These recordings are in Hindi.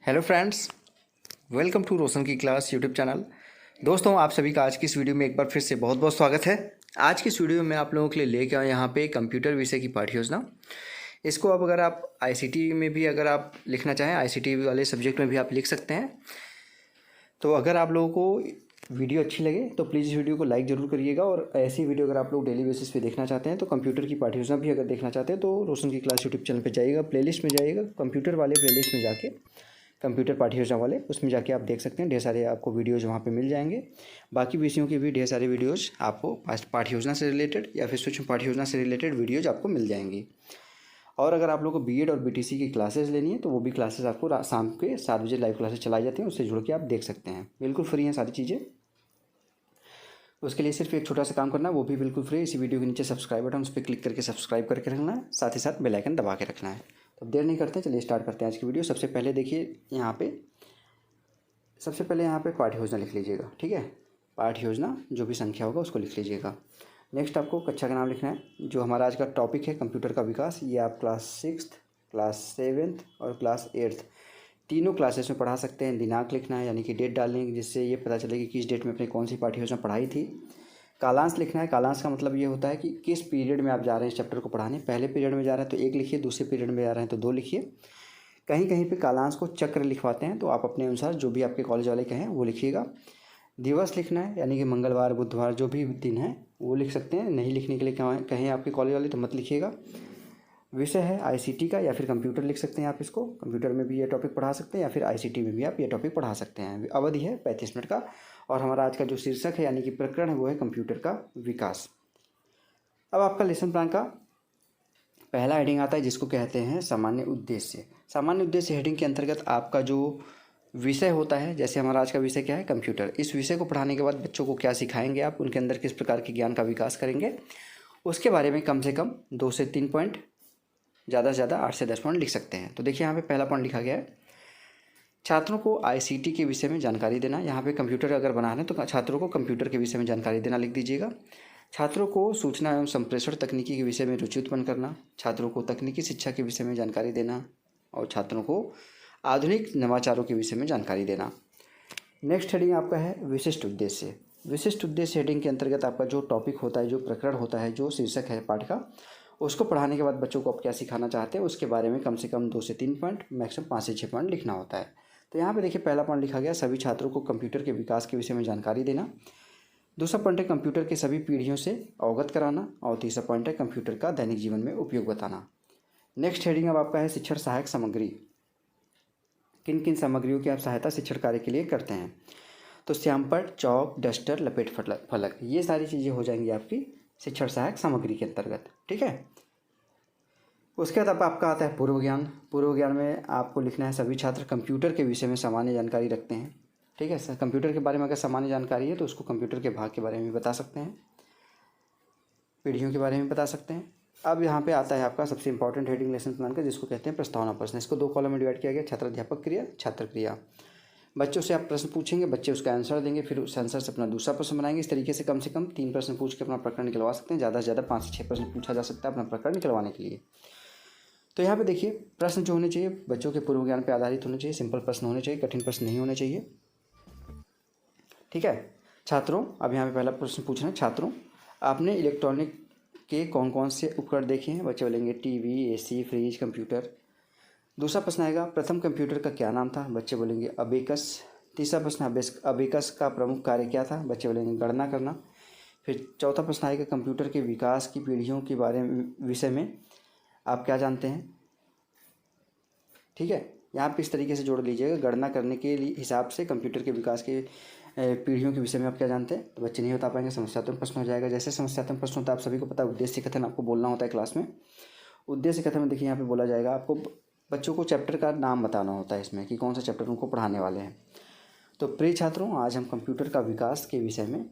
हेलो फ्रेंड्स, वेलकम टू रोशन की क्लास यूट्यूब चैनल। दोस्तों, आप सभी का आज की इस वीडियो में एक बार फिर से बहुत बहुत स्वागत है। आज की इस वीडियो में आप लोगों के लिए लेके आए यहाँ पे कंप्यूटर विषय की पाठ्य योजना। इसको अब अगर आप आईसीटी में भी अगर आप लिखना चाहें, आईसीटी वाले सब्जेक्ट में भी आप लिख सकते हैं। तो अगर आप लोगों को वीडियो अच्छी लगे तो प्लीज़ इस वीडियो को लाइक ज़रूर करिएगा। और ऐसी वीडियो अगर आप लोग डेली बेसिस पे देखना चाहते हैं तो कंप्यूटर की पाठ्य योजना भी अगर देखना चाहते हैं तो रोशन की क्लास यूट्यूब चैनल पे जाइएगा, प्लेलिस्ट में जाइएगा, कंप्यूटर वाले प्लेलिस्ट में जाके कंप्यूटर पाठ्य योजना वाले उसमें जाके आप देख सकते हैं। ढेर सारे आपको वीडियोज़ वहाँ पे मिल जाएंगे। बाकी विषयों के भी ढेर सारे वीडियोज़ आपको पाठ्य योजना से रिलेटेड या फिर सूक्ष्म पाठ्य योजना से रिलेटेड वीडियोज़ आपको मिल जाएंगी। और अगर आप लोग को बीएड और बीटीसी की क्लासेस लेनी है तो वो भी क्लासेस आपको शाम के 7 बजे लाइव क्लासेस चलाई जाती हैं, उससे जुड़ के आप देख सकते हैं। बिल्कुल फ्री हैं सारी चीज़ें। उसके लिए सिर्फ एक छोटा सा काम करना है, वो भी बिल्कुल फ्री। इसी वीडियो के नीचे सब्सक्राइब बटन उस पर क्लिक करके सब्सक्राइब करके रखना है, साथ ही साथ बेल आइकन दबा के रखना है। तो अब देर नहीं करते हैं, चलिए स्टार्ट करते हैं आज की वीडियो। सबसे पहले देखिए यहाँ पे पाठ्य योजना लिख लीजिएगा, ठीक है। पाठ्य योजना जो भी संख्या होगा उसको लिख लीजिएगा। नेक्स्ट आपको कक्षा का नाम लिखना है। जो हमारा आज का टॉपिक है कंप्यूटर का विकास, ये आप क्लास 6th, क्लास 7th और क्लास 8th तीनों क्लासेस में पढ़ा सकते हैं। दिनांक लिखना है, यानी कि डेट डालनी है, जिससे ये पता चले कि किस डेट में अपनी कौन सी पाठ्य योजना पढ़ाई थी। कालांश लिखना है। कालांश का मतलब ये होता है कि किस पीरियड में आप जा रहे हैं इस चैप्टर को पढ़ाने। पहले पीरियड में जा रहे हैं तो 1 लिखिए, दूसरे पीरियड में जा रहे हैं तो 2 लिखिए। कहीं कहीं पे कालांश को चक्र लिखवाते हैं, तो आप अपने अनुसार जो भी आपके कॉलेज वाले कहें वो लिखिएगा। दिवस लिखना है, यानी कि मंगलवार, बुधवार जो भी दिन है वो लिख सकते हैं। नहीं लिखने के लिए कहें आपके कॉलेज वाले तो मत लिखिएगा। विषय है आईसीटी का या फिर कंप्यूटर लिख सकते हैं आप इसको। कंप्यूटर में भी ये टॉपिक पढ़ा सकते हैं या फिर आईसीटी में भी आप ये टॉपिक पढ़ा सकते हैं। अवधि है 35 मिनट का। और हमारा आज का जो शीर्षक है यानी कि प्रकरण है वो है कंप्यूटर का विकास। अब आपका लेसन प्लान का पहला हेडिंग आता है जिसको कहते हैं सामान्य उद्देश्य। सामान्य उद्देश्य हेडिंग के अंतर्गत आपका जो विषय होता है, जैसे हमारा आज का विषय क्या है, कंप्यूटर। इस विषय को पढ़ाने के बाद बच्चों को क्या सिखाएंगे आप, उनके अंदर किस प्रकार के ज्ञान का विकास करेंगे, उसके बारे में कम से कम 2 से 3 पॉइंट, ज़्यादा से ज़्यादा 8 से 10 पॉइंट लिख सकते हैं। तो देखिए यहाँ पे पहला पॉइंट लिखा गया है, छात्रों को आईसीटी के विषय में जानकारी देना। यहाँ पे कंप्यूटर अगर बना रहे हैं तो छात्रों को कंप्यूटर के विषय में जानकारी देना लिख दीजिएगा। छात्रों को सूचना एवं संप्रेषण तकनीकी के विषय में रुचि उत्पन्न करना। छात्रों को तकनीकी शिक्षा के विषय में जानकारी देना और छात्रों को आधुनिक नवाचारों के विषय में जानकारी देना। नेक्स्ट हेडिंग आपका है विशिष्ट उद्देश्य। विशिष्ट उद्देश्य हेडिंग के अंतर्गत आपका जो टॉपिक होता है, जो प्रकरण होता है, जो शीर्षक है पाठ का, उसको पढ़ाने के बाद बच्चों को आप क्या सिखाना चाहते हैं उसके बारे में कम से कम 2 से 3 पॉइंट, मैक्सिमम 5 से 6 पॉइंट लिखना होता है। तो यहाँ पे देखिए पहला पॉइंट लिखा गया, सभी छात्रों को कंप्यूटर के विकास के विषय में जानकारी देना। दूसरा पॉइंट है कंप्यूटर के सभी पीढ़ियों से अवगत कराना। और तीसरा पॉइंट है कंप्यूटर का दैनिक जीवन में उपयोग बताना। नेक्स्ट हेडिंग अब आपका है शिक्षण सहायक सामग्री। किन किन सामग्रियों की आप सहायता शिक्षण कार्य के लिए करते हैं। तो श्यामपट्ट, चौक, डस्टर, लपेट फलक, ये सारी चीज़ें हो जाएंगी आपकी शिक्षण सहायक सामग्री के अंतर्गत, ठीक है। उसके बाद अब आपका आता है पूर्व ज्ञान। पूर्व ज्ञान में आपको लिखना है सभी छात्र कंप्यूटर के विषय में सामान्य जानकारी रखते हैं, ठीक है सर। कंप्यूटर के बारे में अगर सामान्य जानकारी है तो उसको कंप्यूटर के भाग के बारे में बता सकते हैं, पीढ़ियों के बारे में बता सकते हैं। अब यहाँ पे आता है आपका सबसे इंपॉर्टेंट हेडिंग लेसन प्लान का, जिसको कहते हैं प्रस्तावना प्रश्न। इसको 2 कॉलम में डिवाइड किया गया, छात्र अध्यापक क्रिया, छात्र क्रिया। बच्चों से आप प्रश्न पूछेंगे, बच्चे उसका आंसर देंगे, फिर उस आंसर से अपना दूसरा प्रश्न बनाएंगे। इस तरीके से कम 3 प्रश्न पूछ के अपना प्रकरण निकलवा सकते हैं। ज़्यादा से ज़्यादा 5 से 6 प्रश्न पूछा जा सकता है अपना प्रकरण निकलवाने के लिए। तो यहाँ पे देखिए प्रश्न जो होने चाहिए बच्चों के पूर्व ज्ञान पर आधारित होने चाहिए, सिंपल प्रश्न होने चाहिए, कठिन प्रश्न नहीं होने चाहिए, ठीक है। छात्रों, अब यहाँ पे पहला प्रश्न पूछना है, छात्रों आपने इलेक्ट्रॉनिक के कौन कौन से उपकरण देखे हैं। बच्चे बोलेंगे टीवी, एसी, फ्रिज, कंप्यूटर। दूसरा प्रश्न आएगा प्रथम कंप्यूटर का क्या नाम था। बच्चे बोलेंगे अबेकस। तीसरा प्रश्न अबेकस का प्रमुख कार्य क्या था। बच्चे बोलेंगे गणना करना। फिर चौथा प्रश्न आएगा कंप्यूटर के विकास की पीढ़ियों के बारे में विषय में आप क्या जानते हैं, ठीक है। यहाँ पे इस तरीके से जोड़ लीजिएगा, गणना करने के हिसाब से कंप्यूटर के विकास के पीढ़ियों के विषय में आप क्या जानते हैं। तो बच्चे नहीं बता पाएंगे, समस्यात्मक प्रश्न हो जाएगा। जैसे समस्यात्मक प्रश्न होता है आप सभी को पता है, उद्देश्य कथन आपको बोलना होता है क्लास में। उद्देश्य कथन में देखिए यहाँ पे बोला जाएगा, आपको बच्चों को चैप्टर का नाम बताना होता है इसमें कि कौन सा चैप्टर उनको पढ़ाने वाले हैं। तो प्रिय छात्रों, आज हम कंप्यूटर का विकास के विषय में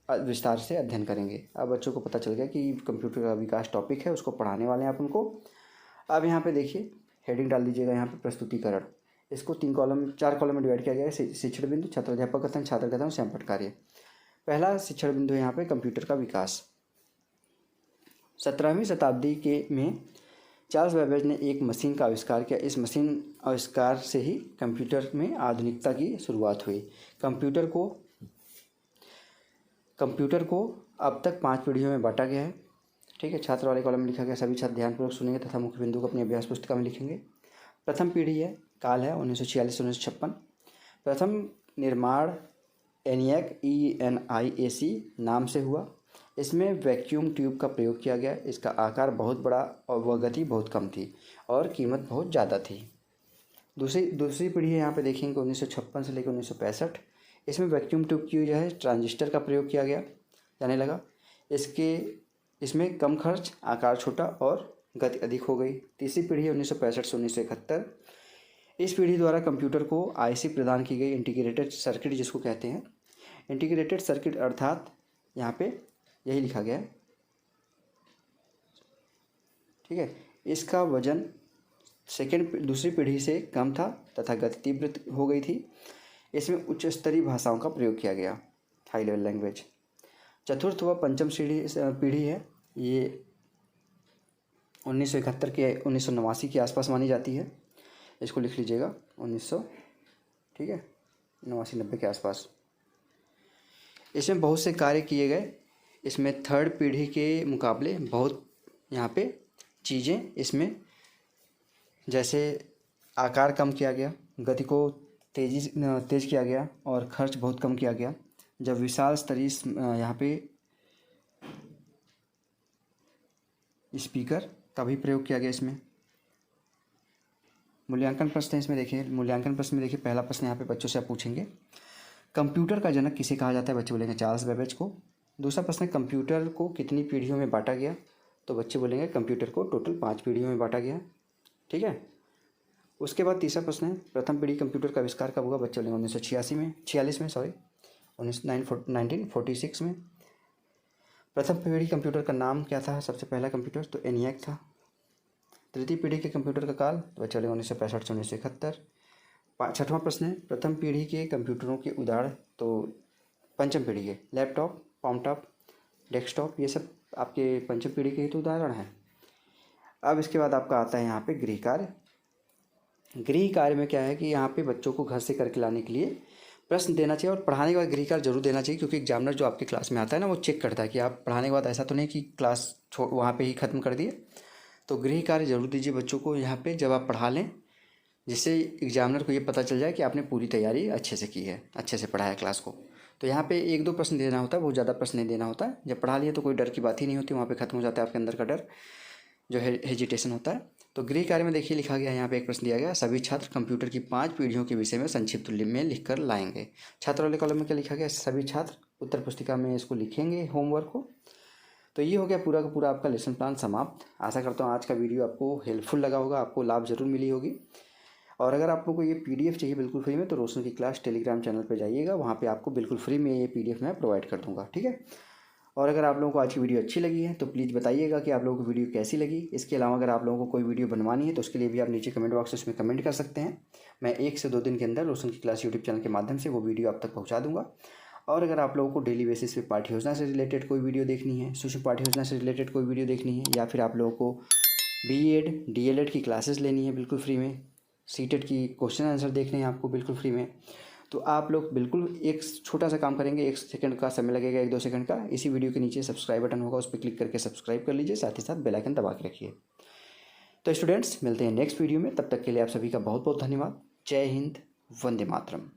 विस्तार से अध्ययन करेंगे। अब बच्चों को पता चल गया कि कंप्यूटर का विकास टॉपिक है, उसको पढ़ाने वाले हैं आप उनको। अब यहाँ पे देखिए हेडिंग डाल दीजिएगा यहाँ पे प्रस्तुतिकरण। इसको 4 कॉलम में डिवाइड किया गया है, शिक्षण बिंदु, छात्र अध्यापक कथन, छात्र कथन, श्यामपट्ट कार्य। पहला शिक्षण बिंदु है यहाँ पे कंप्यूटर का विकास। 17वीं शताब्दी में चार्ल्स बेबेज ने एक मशीन का आविष्कार किया। इस मशीन आविष्कार से ही कंप्यूटर में आधुनिकता की शुरुआत हुई। कंप्यूटर को अब तक 5 पीढ़ियों में बांटा गया है। ठीक है, छात्र वाले कॉलम में लिखा गया। सभी छात्र ध्यानपूर्वक सुनेंगे तथा मुख्य बिंदु को अपनी अभ्यास पुस्तिका में लिखेंगे। प्रथम पीढ़ी है काल है 1946 से 1956। प्रथम निर्माण ENIAC नाम से हुआ। इसमें वैक्यूम ट्यूब का प्रयोग किया गया। इसका आकार बहुत बड़ा और वह गति बहुत कम थी और कीमत बहुत ज़्यादा थी। दूसरी पीढ़ी है, यहाँ पे देखेंगे 1956 से लेकर 1965। इसमें वैक्यूम ट्यूब की जो है ट्रांजिस्टर का प्रयोग किया गया जाने लगा। इसमें कम खर्च, आकार छोटा और गति अधिक हो गई। तीसरी पीढ़ी है 1965 से 1971। इस पीढ़ी द्वारा कंप्यूटर को IC प्रदान की गई, इंटीग्रेटेड सर्किट जिसको कहते हैं। इंटीग्रेटेड सर्किट अर्थात यहाँ पे यही लिखा गया है। ठीक है, इसका वजन दूसरी पीढ़ी से कम था तथा गति तीव्र हो गई थी। इसमें उच्च स्तरीय भाषाओं का प्रयोग किया गया, हाई लेवल लैंग्वेज। चतुर्थ व पंचम पीढ़ी है, ये 1971 के 1989 के आसपास मानी जाती है। इसको लिख लीजिएगा 1900, ठीक है, 89-90 के आसपास। इसमें बहुत से कार्य किए गए। इसमें थर्ड पीढ़ी के मुकाबले बहुत यहाँ पे चीज़ें इसमें, जैसे आकार कम किया गया, गति को तेज किया गया और खर्च बहुत कम किया गया। जब विशाल स्तरीय यहाँ पे स्पीकर का भी प्रयोग किया गया। इसमें मूल्यांकन प्रश्न है, इसमें देखिए मूल्यांकन प्रश्न में देखिए पहला प्रश्न यहाँ पे बच्चों से आप पूछेंगे, कंप्यूटर का जनक किसे कहा जाता है? बच्चे बोलेंगे चार्ल्स बेबेज को। दूसरा प्रश्न है कंप्यूटर को कितनी पीढ़ियों में बांटा गया? तो बच्चे बोलेंगे कंप्यूटर को टोटल 5 पीढ़ियों में बांटा गया। ठीक है, उसके बाद तीसरा प्रश्न है प्रथम पीढ़ी कंप्यूटर का आविष्कार कब हुआ? बच्चे बोलेंगे 1946 में। प्रथम पीढ़ी कंप्यूटर का नाम क्या था? सबसे पहला कंप्यूटर तो ENIAC था। तृतीय पीढ़ी के कंप्यूटर का काल तो बच्चे बोलेंगे 1965 से 1971। छठवां प्रश्न है प्रथम पीढ़ी के कंप्यूटरों के उदाहरण, तो पंचम पीढ़ी के लैपटॉप, पॉमटॉप, डेस्कटॉप, ये सब आपके पंचम पीढ़ी के ही तो उदाहरण हैं। अब इसके बाद आपका आता है यहाँ पे गृह कार्य। गृह कार्य में क्या है कि यहाँ पे बच्चों को घर से करके लाने के लिए प्रश्न देना चाहिए और पढ़ाने के बाद गृह कार्य जरूर देना चाहिए, क्योंकि एग्जामिनर जो आपके क्लास में आता है ना, वो चेक करता है कि आप पढ़ाने के बाद ऐसा तो नहीं कि क्लास वहाँ पे ही ख़त्म कर दिए। तो गृह कार्य जरूर दीजिए बच्चों को यहाँ पे जब आप पढ़ा लें, जिससे एग्जामिनर को ये पता चल जाए कि आपने पूरी तैयारी अच्छे से की है, अच्छे से पढ़ाया क्लास को। तो यहाँ पे 1-2 प्रश्न देना होता है, बहुत ज़्यादा प्रश्न नहीं देना होता है। जब पढ़ा लिए तो कोई डर की बात ही नहीं होती, वहाँ पे ख़त्म हो जाता है आपके अंदर का डर, जो है हेजिटेशन होता है। तो गृह कार्य में देखिए लिखा गया, यहाँ पे एक प्रश्न दिया गया, सभी छात्र कंप्यूटर की 5 पीढ़ियों के विषय में संक्षिप्त में लिख कर लाएंगे। छात्र वाले कॉलम में क्या लिखा गया? सभी छात्र उत्तर पुस्तिका में इसको लिखेंगे होमवर्क को। तो ये हो गया पूरा का पूरा आपका लेसन प्लान समाप्त। आशा करता हूँ आज का वीडियो आपको हेल्पफुल लगा होगा, आपको लाभ जरूर मिली होगी। और अगर आप लोगों को ये PDF चाहिए बिल्कुल फ्री में, तो रोशन की क्लास टेलीग्राम चैनल पे जाइएगा, वहाँ पे आपको बिल्कुल फ्री में ये PDF मैं प्रोवाइड कर दूँगा। ठीक है, और अगर आप लोगों को आज की वीडियो अच्छी लगी है तो प्लीज़ बताइएगा कि आप लोगों को वीडियो कैसी लगी। इसके अलावा अगर आप लोगों को कोई वीडियो बनवानी है तो उसके लिए भी आप नीचे कमेंट बॉक्स में कमेंट कर सकते हैं। मैं 1 से 2 दिन के अंदर रोशन की क्लास यूट्यूब चैनल के माध्यम से वो वीडियो आप तक पहुँचा दूँगा। और अगर आप लोगों को डेली बेसिस पे पाठ्य योजना से रिलेटेड कोई वीडियो देखनी है, शिशु पाठ्य योजना से रिलेटेड कोई वीडियो देखनी है, या फिर आप लोगों को BEd DLED की क्लासेस लेनी है बिल्कुल फ्री में, CTET की क्वेश्चन आंसर देखने हैं आपको बिल्कुल फ्री में, तो आप लोग बिल्कुल एक छोटा सा काम करेंगे, 1 सेकंड का समय लगेगा, 1-2 सेकंड का। इसी वीडियो के नीचे सब्सक्राइब बटन होगा, उस पर क्लिक करके सब्सक्राइब कर लीजिए, साथ ही साथ बेल आइकन दबा के रखिए। तो स्टूडेंट्स मिलते हैं नेक्स्ट वीडियो में, तब तक के लिए आप सभी का बहुत बहुत धन्यवाद। जय हिंद, वंदे मातरम।